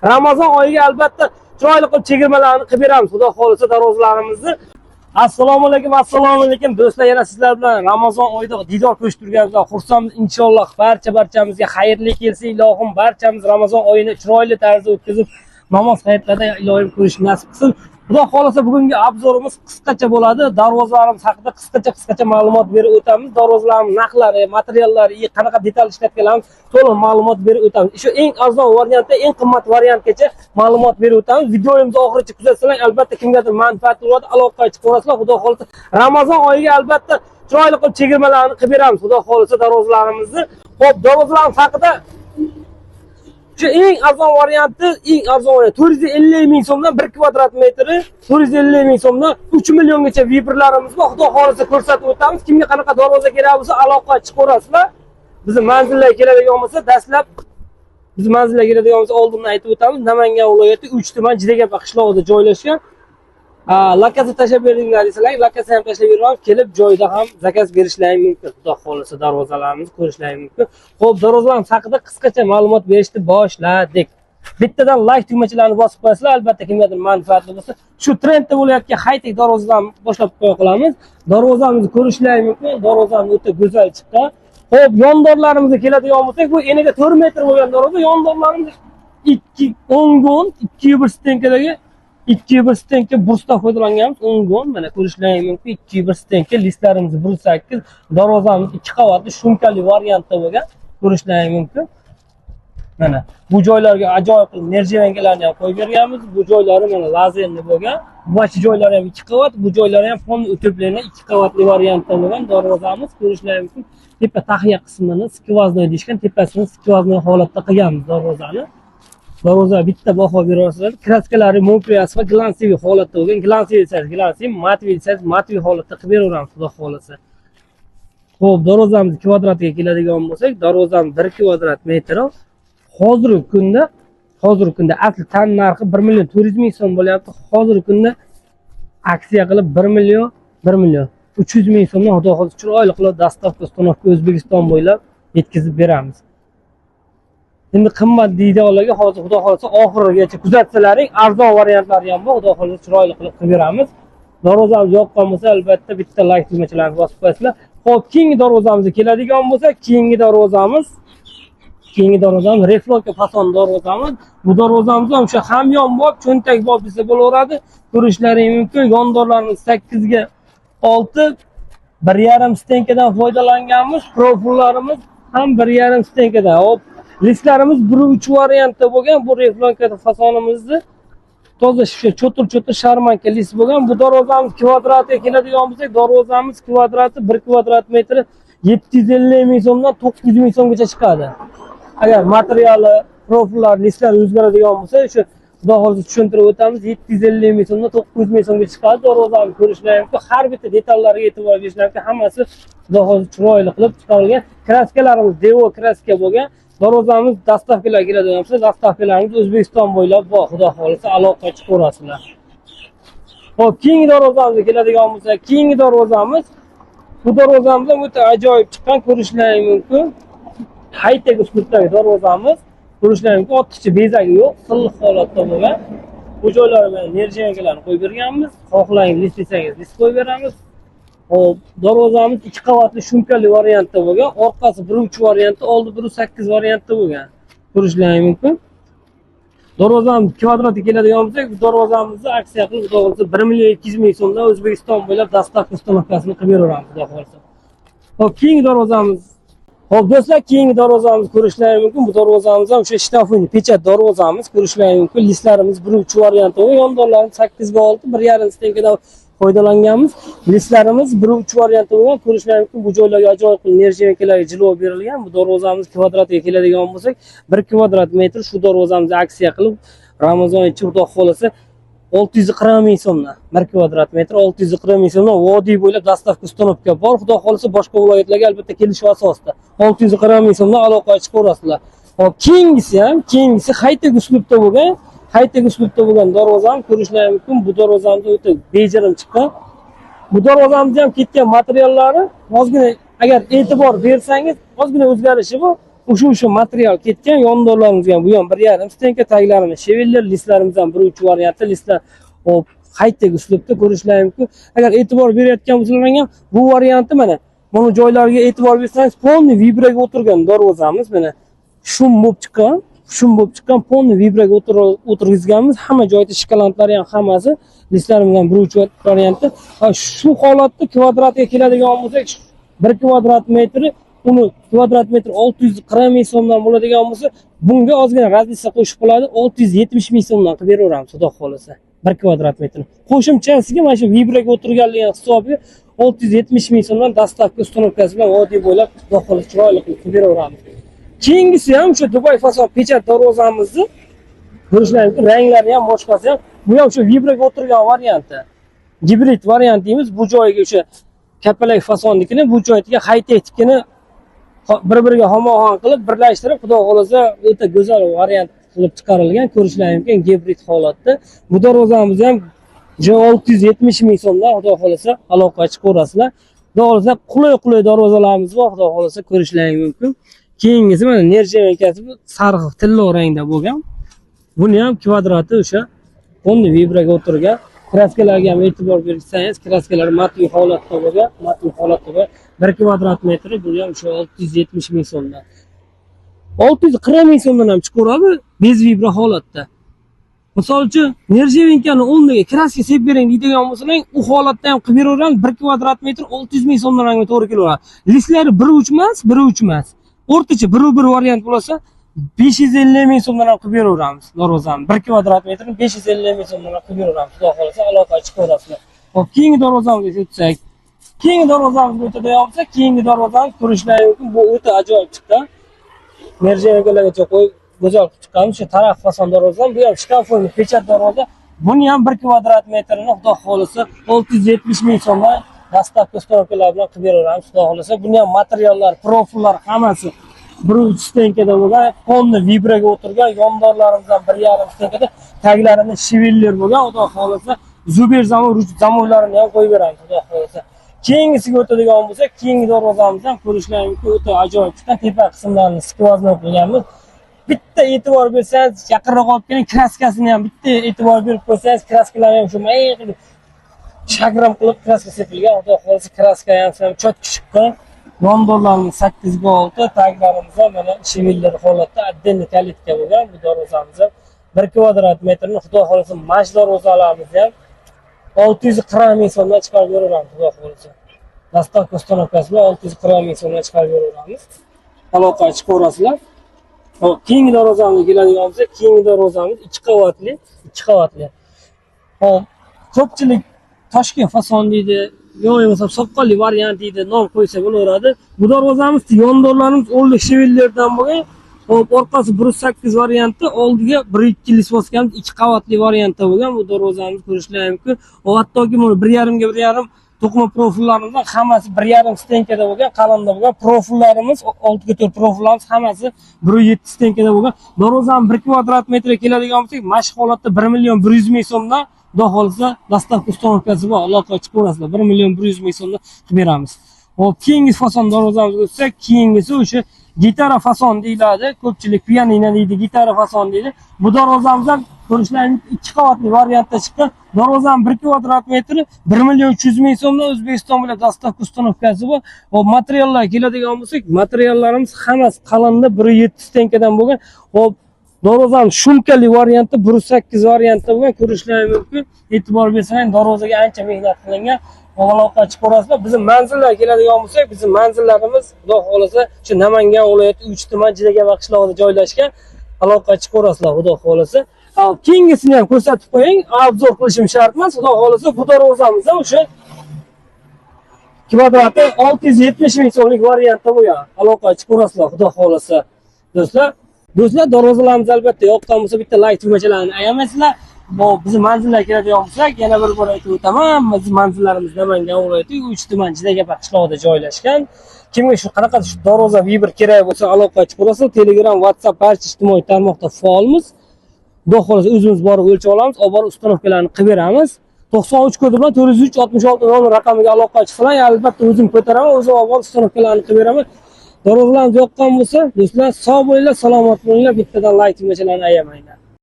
Ramazon oyiga albatta chiroyli qilib chegirmalarni qilib beramiz. Xudo xolisa darvozalarimizni. Assalomu alaykum do'stlar, yana sizlar bilan Ramazon oyida diydor ko'rishib turganimizdan xursandmiz. Inshaalloh barchamizga xayrli kelsin. Ilohim barchamiz Ramazon oyini chiroyli tarzda o'tkazib, namoz hayitlarda ilohim ko'rish nasib qilsin. Xudo xolisa bugungi obzorimiz qisqacha bo'ladi. Darvozalarimiz haqida qisqacha ma'lumot berib o'tamiz. Darvozalarimiz narxlari, materiallari, qanaqa detal ishlatganlarimiz to'liq ma'lumot berib o'tamiz. Shu eng arzon variantdan eng qimmat variantgacha ma'lumot berib o'tamiz. Videomizni oxirigacha kuzatsangiz, albatta kimgadir manfaatli bo'ladi. Aloqaga chiqib ko'rasizlar. Xudo xolisa Ramazon oyiga albatta chiroyli qilib chegirmalarni qilib beramiz. Xudo xolisa darvozalarimizni. Xo'p, darvozalarimiz haqida şu eng arzon varianti, 450 ming so'mdan 1 kvadrat metri, 450 ming so'mdan 3 milliongacha vibrlarimiz bor. Xudo xolisa ko'rsatib o'tamiz. Kimga qanaqa darvoza kerak bo'lsa aloqa chiqaverasizlar. Bizni manzillarga keladigan bo'lsa, dastlab biz manzillarga keladigan bo'lsa oldindan aytib o'tamiz. Namangan viloyati 3 tuman Jidegapa qishlog'ida joylashgan. Lokatsiya tashlab beringlar desalar, lokatsiya ham tashlab beramiz. Kelib joyda ham zakaz berishlari mumkin. Xudo xolisa darvozalarimizni ko'rishlari mumkin. Xo'p, darvozalarimiz haqida qisqacha ma'lumot berishni boshladik. Bittadan like tugmachalarini bosib qo'yasizlar, albatta kimgadir manfaatli bo'lsa. Shu trendda bo'layotgan high-tech darvozalarni boshlab qo'ya qolamiz. Darvozamizni ko'rishlari mumkin. Darvozamiz o'ta go'zal chiqqan. Xo'p, yondorlarimizga keladigan bo'lsak, bu eniga 4 metr bo'lgan darvoza. Yondorlarimiz 10 200 stenkadagi 200 stenka bursdan foydalanganmiz. 10 mana ko'rishlaringiz mumkin. 200 stenka listlarimiz 1.8, darvozamiz 2 qavatli shumkali variantda bo'lgan. Ko'rishlaringiz mumkin. Mana bu joylarga ajoyib nerjivenkalarni ham qo'yib berganmiz. Bu joylari mana lazerli bo'lgan. Bosh joylari ham 2 qavat, bu joylari ham fon o'tiblarni 2 qavatli variantda bo'lgan darvozamiz. Ko'rishlaringiz mumkin. Tepa taxiya qismini skvoznoy deyishgan, tepasini skvoznoy holatda qilganmiz darvozani. Darvoza bitta baho berasizlar. Kraskalari mokriyasi va glansiy holatda bo'lgan. Glansiy desangiz glansiy, matviy desangiz matviy holatda qilib beraveramiz, xudo xolisa. Xo'p, darvozamiz kvadratiga keladigan bo'lsak, darvozamiz 1 kvadrat metri hozirgi kunda asli tan narxi 1 million 400 ming so'm bo'lyapti. Hozirgi kunda aksiya qilib 1 million 300 ming so'mdan xudo xolisa chiroyli qilib dostavka uстановка O'zbekiston bo'ylab yetkazib beramiz. Endi qimmat deydiganlarga hozir xudo xolisa oxirigacha kuzatsalaring, arzon variantlari ham bor. Xudo xolisa chiroyli qilib beramiz. Darvozamiz yoqqan bo'lsa, albatta bitta like tugmachalarini bosib qo'yasizlar. Xo'p, keyingi darvozamizga keladigan bo'lsa, keyingi darvozamiz reflonka fason darvozamiz. Bu darvozamiz ham o'sha hamyonbop, cho'ntakbop desa bo'laveradi. Ko'rishlaringiz mumkin. Yondorlarimiz 8 ga 6, 1,5 stenkadan foydalanganmiz. Profillarimiz ham 1,5 stenkadan. Hop, listlarimiz 1.3 variantda bo'lgan. Bu reflonka fasonimizni toza cho'tir sharmanka list bo'lgan. Bu darvozamiz kvadratiga keladigan bo'lsak, darvozamiz kvadrati 1 kvadrat metri 750 ming so'mdan 900 ming so'mgacha chiqadi. Agar materiali, profillar, listlar o'zgaradigan bo'lsa, shu xudo xolisa tushuntirib o'tamiz. 750 ming so'mdan 900 ming so'mga chiqadi. Darvozamizni ko'rishlaringiz mumkin. Har bitta detallarga e'tibor berishlaringiz mumkin. Hammasi xudo xolisa chiroyli qilib chiqarilgan. Kraskalarimiz devo kraska bo'lgan. Darvozamiz dastavkalar keladigan bo'lsa, dastavkalarimiz O'zbekiston bo'ylab bor. Xudo xolisa aloqa chiqaverasizlar. Xo'p, keyingi darvozamizga keladigan bo'lsa, keyingi darvozamiz bu darvozamiz ham o'ta ajoyib chiqqan, ko'rishlaringiz mumkin. High-tech uslubdagi darvozamiz. Ko'rishlaringiz mumkin, ortiqcha bezagi yo'q, silliq holatda bo'lgan. Bu joylarga mana nerjivenkalarni qo'yib berganmiz. Xohlasangiz list desangiz list qo'yib beramiz. Hop, darvozamiz 2 qavatli shumkali variantda bo'lgan, orqasi 1.3 variantda, oldi 1.8 variantda bo'lgan. Ko'rishlaringiz mumkin. Darvozamiz kvadratiga keladigan bo'lsak, bu darvozamizni aksiya qilib, xudo xolisa 1 million 200 ming so'mdan O'zbekiston bo'ylab dostavka uстановкасini qilib beraveramiz, xudo xolisa. Hop, keyingi darvozamiz. Hop, do'stlar, keyingi darvozamizni ko'rishlaringiz mumkin. Bu darvozamiz ham o'sha shtafin pechat darvozamiz. Ko'rishlaringiz mumkin. Listlarimiz 1.3 variantda bo'lgan, yondorlarimiz 8 ga 6, 1,5 stenkadan foydalanganmiz. Listlarimiz 1.3 variantda bo'lgan. Ko'rishlaringiz mumkin. Bu joylarga ajoyib nerjivenkalarga jilov berilgan. Bu darvozamiz kvadratiga keladigan bo'lsak, 1 kvadrat metr shu darvozamizni aksiya qilib Ramazon ichi xudo xolisa 640 ming so'mdan 1 kvadrat metr 640 ming so'mdan vodiy bo'ylab dostavka uстановка bor. Xudo xolisa boshqa viloyatlarga albatta kelishuv asosida 640 ming so'mdan aloqa chiqaverasizlar. Hop, keyingisi high-tech uslubda bo'lgan. High-tech uslubda bo'lgan darvozani ko'rishlaringiz mumkin. Bu darvozamiz o'ta bejirim chiqqan. Bu darvozamizda ham ketgan materiallari ozgina agar e'tibor bersangiz, ozgina o'zgarishi bu. O'sha material ketgan, yondorlarimiz ham bu ham 1,5 stenka, taglarimiz sheveller, listlarimiz ham 1.3 variantda listlar. Hop, high-tech uslubda ko'rishlari mumkin. Agar e'tibor berayotgan bo'lsangiz ham bu variantni mana mana joylarga e'tibor bersangiz, polni vibraga o'tirgan darvozamiz mana shum bo'lib chiqqan polni vibraga o'tirgizganmiz. Hamma joyda shikolantlari ham hammasi listlarimiz ham 1.3 variantda. Shu holatda kvadratga keladigan bo'lsak, 1 kvadrat metri uni kvadrat metr 640 ming so'mdan bo'ladigan bo'lsa, bunga ozgina razlisa qo'shib qoladi, 670 ming so'mdan qilib beraveramiz, xudo xolasa. 1 kvadrat metr. Qo'shimchasiga mana shu vibraga o'tirganligi hisobiga 670 ming so'mdan dastavka ustanovkasi bilan oddiy bo'ylab, xudo xolasa chiroyli qilib beraveramiz. Keyingisi ham shu Dubai fason pechat darvozamizni ko'rishlari mumkin, ranglari ham boshqasi ham. Bu ham shu vibraga o'tirgan varianti. Gibrid variant deymiz. Bu joyiga o'sha kapalak fasonnikini, bu joyiga high-technikini bir-biriga hamohang qilib birlashtirib, xudo xolasa o'ta go'zal variant qilib chiqarilgan, ko'rishlari mumkin gibrid holatda. Bu darvozamiz ham 670 ming so'mdan, xudo xolasa aloqachi ko'rasizlar. Xudo xolasa qulay darvozalarimiz bor, xudo xolasa ko'rishlari mumkin. Keyingisi mana nerjevenkasi bu sariq tilla rangda bo'lgan. Buni ham kvadrati o'sha o'nni vibraga o'tirgan. Kraskalarga ham e'tibor bersangiz, kraskalar matli holatda bo'lgan, 1 kvadrat metri bu ham o'sha 670 ming so'mdan. 640 ming so'mdan ham chiqaradi bez vibra holatda. Misol uchun nerjevenkani o'rniga kraska sepib bering deydigan bo'lsangiz, u holatda ham qilib beraveramiz. 1 kvadrat metr 600 ming so'mdan ham to'g'ri kelaveradi. Listlari 1.3 emas. O'rtacha 1.1 variant bo'lsa 550 ming so'mdan ham qilib beraveramiz darvozani. 1 kvadrat metrni 550 ming so'mdan ham qilib beraveramiz. Xudo xolasa aloqachi ko'rasizlar. Hop, keyingi darvozamizga o'tsak. Keyingi darvozamizga o'tadigan bo'lsak, keyingi darvozamiz ko'rishlari mumkin. Bu o'ta ajoyib chiqqan. Nerjevenkalargacha qo'yib go'zal qilib chiqqanmiz. Shu taraf fason darvozam, bu ham shkafoyli pechat darvoza. Buni ham 1 kvadrat metrini xudo xolasa 670 ming so'mdan dastavka ustanovkalar bilan qilib beraveramiz, xudo xolasa. Buni ham materiallar, profillar hammasi 1.3 stenkada bo'lgan, polni vibraga o'tirgan, yondorlarimizdan 1,5 stenkada, taglarida sheveller bo'lgan, xudo xolasa. Zuber zamonlarini ham qo'yib beramiz, xudo xolasa. Keyingisiga o'tadigan bo'lsak, keyingi darvozamiz ham ko'rishlari mumkin, o'ta ajoyib chiqqan. Tepa qismlarini skvoznoy qilganmiz. Bitta e'tibor bersangiz, yaqinroq olib keling, kraskasini ham bitta e'tibor berib qo'ysangiz, kraskalari ham shu qilib shagram qilib kraska sepilgan, xudo xolasa. Kraska ham chotki chiqqan. Yondorlarimiz 8 ga 6, taglarimiz ham mana sheveller holatda отдельный kalitka bo'lgan. Bu darvozamiz ham 1 kvadrat metrni xudo xolasa maj darvozalarimiz ham 640 ming so'mdan chiqarib beraveramiz, xudo xolasa. Dastavka ustanovkasi bilan 640 ming so'mdan chiqarib beraveramiz. Aloqachi ko'rasizlar. Hop, keyingi darvozamizga keladigan bo'lsak, keyingi darvozamiz 2 qavatli. Hop, ko'pchilik Toshkent fason deydi, yo'q soqqonli variant deydi, nom qo'ysa bo'laveradi. Bu darvozamiz yondorlarimiz o'rlik shevellerdan bo'lgan. Hop, orqasi 1.8 variantda, oldiga 1.2 lisvoskamiz 2 qavatli variantda bo'lgan. Bu darvozamiz ko'rishlari mumkin. Hattoki buni 1,5 ga 1,5 to'qima profillarimizdan hammasi 1,5 stenkada bo'lgan, qalamda bo'lgan. Profillarimiz 6 ga 4 profillarimiz hammasi 1.7 stenkada bo'lgan. Darvozamiz 1 kvadrat metrga keladigan bo'lsak, mashq holatda 1.100 ming so'mdan xudo xolasa dastavka ustanovkasi bor, aloqachi ko'rasizlar. 1.100 ming so'mdan qilib beramiz. Hop, keyingi fason darvozamizga o'tsak, keyingisi o'sha gitara fason deyiladi. Ko'pchilik pianino deydi, gitara fason deydi. Bu darvozamiz ham ko'rishlari 2 qavatli variantda chiqqan. Darvozamiz 1 kvadrat metri 1.300 ming so'mdan O'zbekiston bilan dastavka ustanovkasi bor. Hop, materiallarga keladigan bo'lsak, materiallarimiz hammasi qalamda 1.7 stenkadan bo'lgan. Hop, darvozamiz shumkali variantda 1.8 variantda bo'lgan, ko'rishlari mumkin. E'tibor bersangiz, darvozaga ancha mehnat qilingan. Aloqachi ko'rasizlar. Bizning manzillarga keladigan bo'lsak, bizning manzillarimiz xudo xolasa shu Namangan viloyati 3 tuman Jidagaba qishlog'ida joylashgan. Aloqachi ko'rasizlar, xudo xolasa. Keyingisini ham ko'rsatib qo'ying. Obzor qilishim shart emas, xudo xolasa. Bu darvozamiz ham o'sha kvadrati 670 ming so'mlik variantda bo'lgan. Aloqachi ko'rasizlar, xudo xolasa. Do'stlar, darvozalarimiz albatta yoqqan bo'lsa, bitta like tugmachalarini ayamaysizlar. Bu bizning manzillarga keladigan bo'lsak, yana bir bor aytib o'taman. Bizning manzillarimiz Namangan viloyati 3 tuman Jidagaba qishlog'ida joylashgan. Kimga shu qanaqa darvoza vibr kerak bo'lsa, aloqachi ko'rasiz. Telegram, WhatsApp barcha ijtimoiy tarmoqda faolmiz. Xudo xolasa o'zimiz borib o'lchab olamiz, olib borib ustanovkalarni qilib beramiz. 93 kodi bilan 403 66 nomer raqamiga aloqachi qiling. Albatta o'zim ko'taraman, o'zim olib borib ustanovkalarni qilib beraman. Darozlarimiz yoqqan bo'lsa, do'stlar sog' bo'linglar, salomat bo'linglar, bittadan like tugmachalarini ayamanglar.